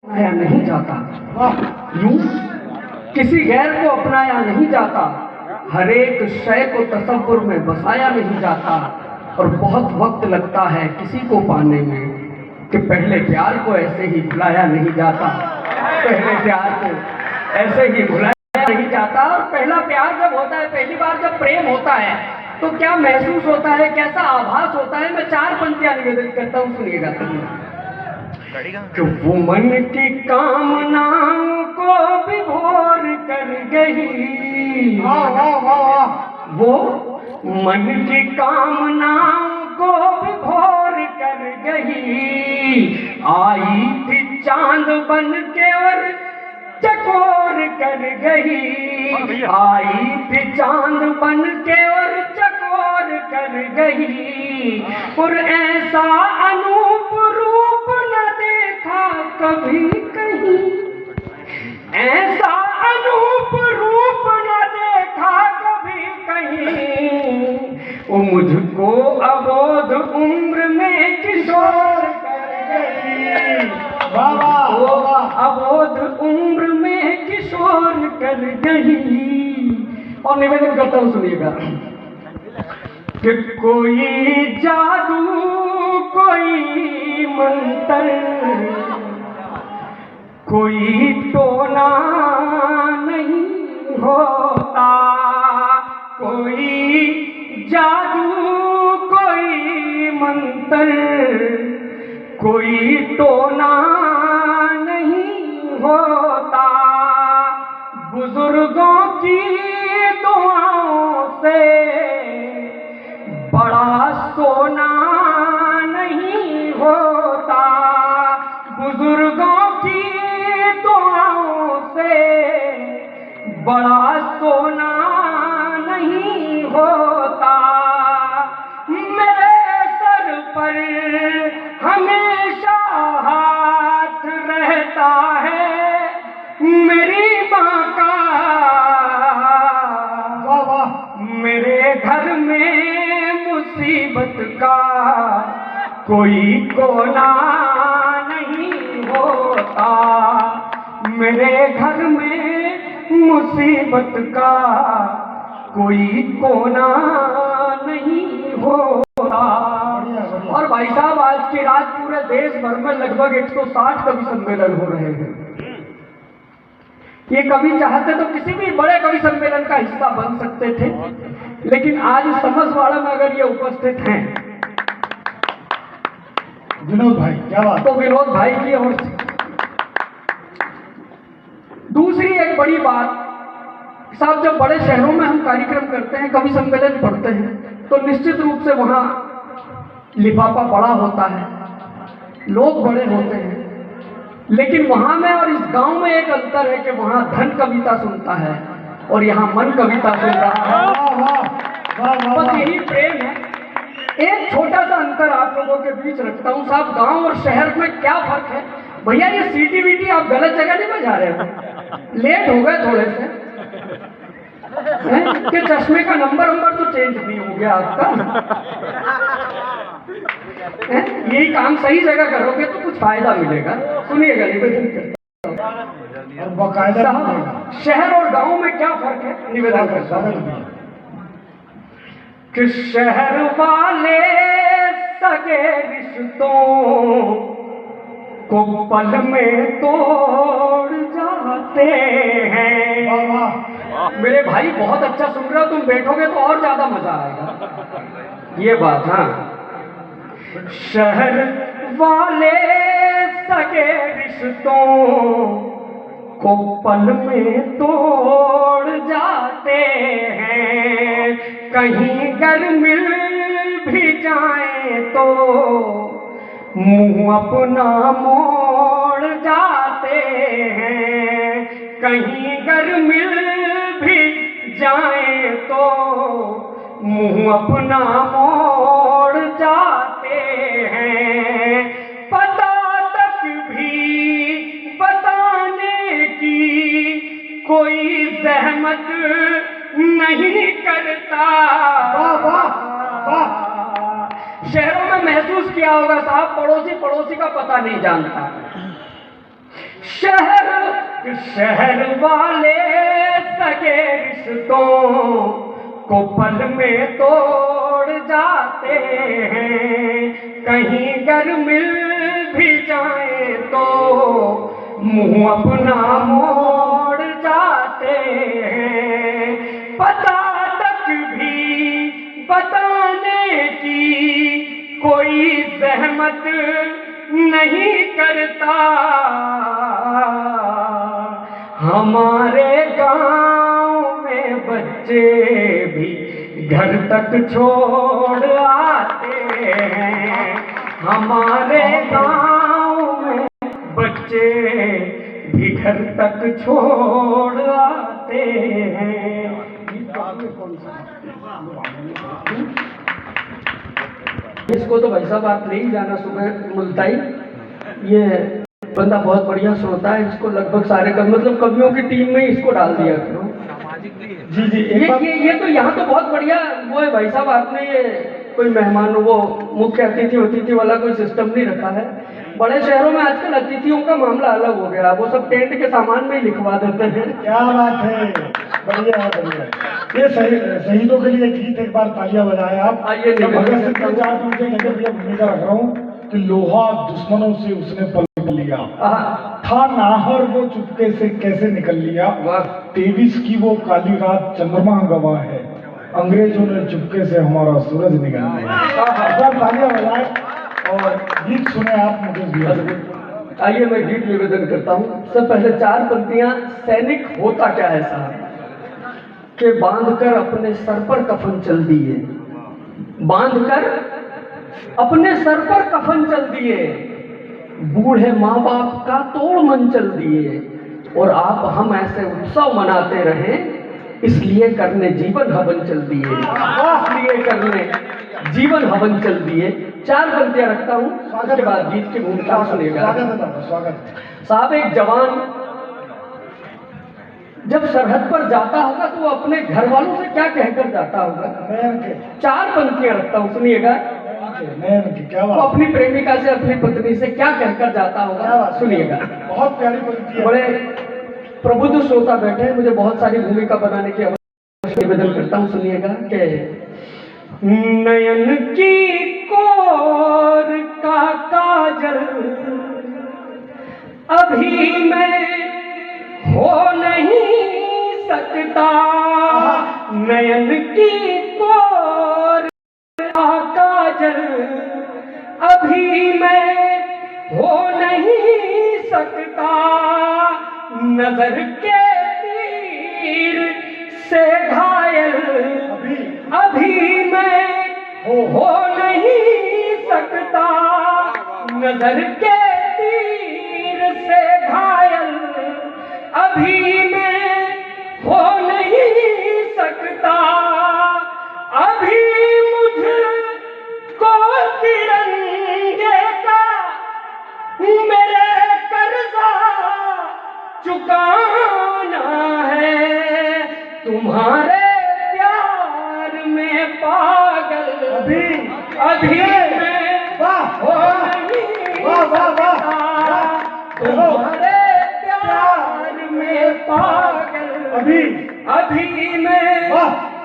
अपनाया नहीं जाता, यूं किसी गैर को अपनाया नहीं जाता, हर एक शय को तसव्वुर में बसाया नहीं जाता। और बहुत वक्त लगता है किसी को पाने में कि पहले प्यार को ऐसे ही भुलाया नहीं जाता, पहले प्यार को ऐसे ही भुलाया नहीं जाता। और पहला प्यार जब होता है, पहली बार जब प्रेम होता है तो क्या महसूस होता है, कैसा आभास होता है, मैं 4 पंक्तियां निवेदित करता हूं, सुनिएगा। कि वो मन की कामनाओं को विभोर कर गई, वो मन की कामनाओं को विभोर कर गई, आई थी चांद बन के और चकोर कर गई, आई थी चांद बन के और चकोर कर गई। और ऐसा अनूप रूप न देखा कभी कहीं, ऐसा अनूप रूप न देखा कभी कहीं। वो मुझको अबोध उम्र में किशोर कर गई, वो अबोध उम्र में किशोर कर गई। और निवेदन करता हूं, सुनिएगा। कि कोई जादू कोई मंत्र कोई टोना नहीं होता, कोई जादू कोई मंत्र कोई टोना नहीं होता। बुजुर्गों की दुआओं से बड़ा सोना नहीं होता, बुजुर्गों की दुआओं से बड़ा सोना नहीं होता। मेरे सर पर हमेशा हाथ रहता है मेरी माँ का, मेरे घर में मुसीबत का कोई कोना नहीं होता, मेरे घर में मुसीबत का कोई कोना नहीं होता। और भाई साहब, आज की रात पूरे देश भर में लगभग 160 कवि सम्मेलन हो रहे हैं। ये कवि चाहते तो किसी भी बड़े कवि सम्मेलन का हिस्सा बन सकते थे, लेकिन आज समझवाड़ा में अगर ये उपस्थित हैं विनोद भाई, क्या बात, तो विनोद भाई की ओर से। दूसरी एक बड़ी बात साहब, जब बड़े शहरों में हम कार्यक्रम करते हैं, कवि सम्मेलन पढ़ते हैं, तो निश्चित रूप से वहां लिफाफा बड़ा होता है, लोग बड़े होते हैं, लेकिन वहां में और इस गांव में एक अंतर है कि वहां धन कविता सुनता है और यहाँ मन कविता सुन रहा है। बस यही प्रेम है। एक छोटा सा अंतर आप लोगों के बीच रखता हूँ साहब, गांव और शहर में क्या फर्क है। भैया ये सीटी वीटी आप गलत जगह नहीं बजा रहे हो, लेट हो गए थोड़े से, कि चश्मे का नंबर तो चेंज नहीं हो गया आपका। यही काम सही जगह करोगे तो कुछ फायदा मिलेगा। सुनिएगा, निवेदन करता हूं, शहर और गांव में क्या फर्क है, निवेदन करता हूं। कि शहर वाले सगे रिश्तों को पल में तोड़ जाते हैं। मेरे भाई बहुत अच्छा सुन रहे हो, तुम बैठोगे तो और ज्यादा मजा आएगा, ये बात। हाँ, शहर वाले सगे रिश्तों को पल में तोड़ जाते हैं, कहीं गर मिल भी जाए तो मुंह अपना मोड़ जाते हैं, कहीं गर मिल भी जाए तो मुंह अपना मोड़ जाते हैं। पता तक भी बताने की कोई जहमत नहीं करता। शहरों में महसूस किया होगा साहब, पड़ोसी पड़ोसी का पता नहीं जानता। शहर शहर वाले सगे रिश्तों को पल में तोड़ जाते हैं, कहीं गर मिल भी जाए तो मुंह अपना मोड़ जाते हैं। पता तक भी बताने की कोई जहमत नहीं करता, हमारे गांव में बच्चे भी घर तक छोड़ आते हैं, हमारे गांव में बच्चे भी घर तक छोड़ आते हैं। इसको तो भाई साहब आप ले ही जाना सुबह मुल्ताई। ये बंदा बहुत बढ़िया सुनता है, इसको लगभग सारे मतलब कवियों की टीम में इसको डाल दिया करो। जी जी ये तो यहाँ तो बहुत बढ़िया वो है भाई साहब, आपने ये कोई मेहमान वो मुख्य अतिथि वाला कोई सिस्टम नहीं रखा है। बड़े शहरों में आजकल अतिथियों का मामला अलग हो गया, वो सब टेंट के सामान में ही लिखवा देते हैं। क्या बात है, बढ़िया है बढ़िया। ये शहीदों के लिए गीत एक बार तालियां बजाएं आप। आइए भगत सिंह के 4 मिनट की भैया भूमिका रख रहा हूँ कि लोहा दुश्मनों से उसने पलट लिया, था नाहर वो चुपके से कैसे निकल लिया, 23 की वो काली रात चंद्रमा गवाह है, अंग्रेजों ने चुपके से हमारा सूरज निकाल लिया। तालियां बजाएं और गीत सुने आप मुकेश भैया। आइए मैं गीत निवेदन करता हूँ। सब पहले 4 पंक्तियां। सैनिक होता क्या है साहब के बांधकर अपने सर पर कफन चल दिए, बांधकर अपने सर पर कफन चल दिए, बूढ़े माँ बाप का तोड़ मन चल दिए, और आप हम ऐसे उत्सव मनाते रहें इसलिए करने जीवन हवन चल दिए, इसलिए करने जीवन हवन चल दिए। 4 पंक्तियां रखता हूँ, उसके बाद गीत की भूमिका सुनिएगा। स्वागत। साहब एक जवान जब सरहद पर जाता होगा तो वो अपने घर वालों से क्या कहकर जाता होगा? 4 पंक्तियां रखता हूँ, सुनिएगा। वो अपनी प्रेमिका से अपनी पत्नी से क्या कहकर जाता होगा, सुनिएगा। बहुत प्यारी पंक्ति है। बड़े प्रबुद्ध श्रोता बैठे हैं, मुझे बहुत सारी भूमिका बनाने की निवेदन करता हूँ, सुनिएगा कि नयन की कोर का काजल अभी मैं हो नहीं सकता, नयन की कोर का काजल अभी मैं हो नहीं सकता, नजर के तीर से घायल अभी मैं हो नहीं सकता, नजर के तीर से घायल अभी मैं हो नहीं सकता, अभी मुझको तिरंगे का मेरे कर्जा चुकाना है, तुम्हारे प्यार में पागल अभी मैं हो नहीं सकता, तुम्हारे प्यार में पागल अभी मैं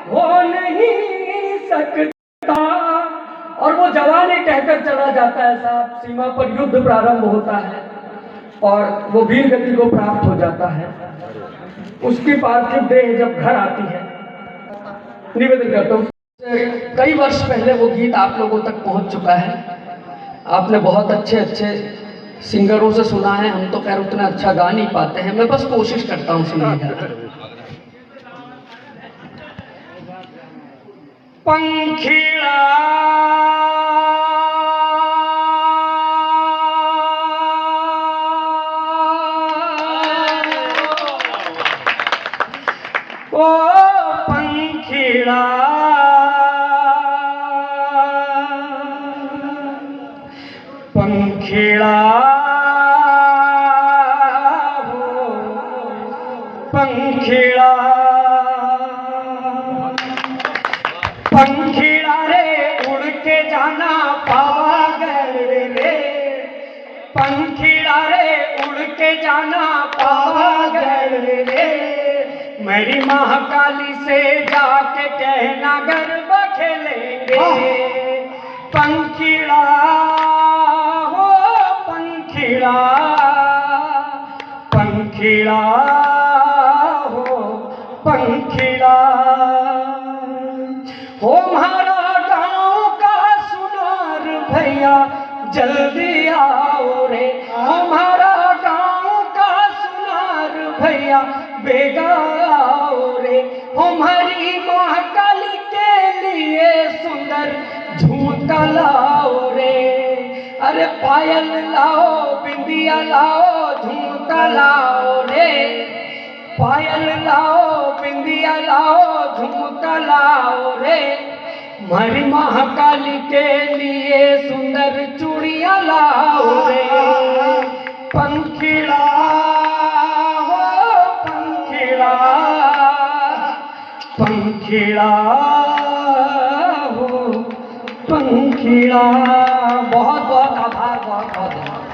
हो नहीं सकता। और वो जवान ही कहकर चला जाता है साहब, सीमा पर युद्ध प्रारंभ होता है और वो वीर गति को प्राप्त हो जाता है। उसकी पार्थिव देह जब घर आती है, निवेदन करता हूँ, कई वर्ष पहले वो गीत आप लोगों तक पहुंच चुका है। आपने बहुत अच्छे सिंगरों से सुना है, हम तो खैर उतना अच्छा गा नहीं पाते हैं, मैं बस कोशिश करता हूँ, सुनिएगा। पंखिड़ा ओ पंखिड़ा पंखिड़ा हो पंखिड़ा पंखिड़ा रे उड़ के जाना पावागढ़ रे, पंखिड़ा रे उड़ के जाना पावागढ़ रे, मेरी महाकाली से जाके कहना गरबा खेलेंगे। पंखीड़ा हो पंखीड़ा, पंखीड़ा हो पंखीड़ा, हो हमारा गाँव का सुनार भैया जल्दी आओ रे, हमारा गाँव का सुनार भैया बेगा आओ रे, हमारी महाकाली के लिए सुंदर झुमका लाओ रे, अरे पायल लाओ बिंदिया लाओ झुमका लाओ रे, पायल लाओ बिंदिया लाओ झुमका लाओ रे, हमारी महाकाली के लिए सुंदर चूड़ियां लाओ रे। पंखीड़ा हो पंखीड़ा, पंखीड़ा हो पंखीड़ा। बहुत बहुत आभार, बहुत बहुत धन्यवाद।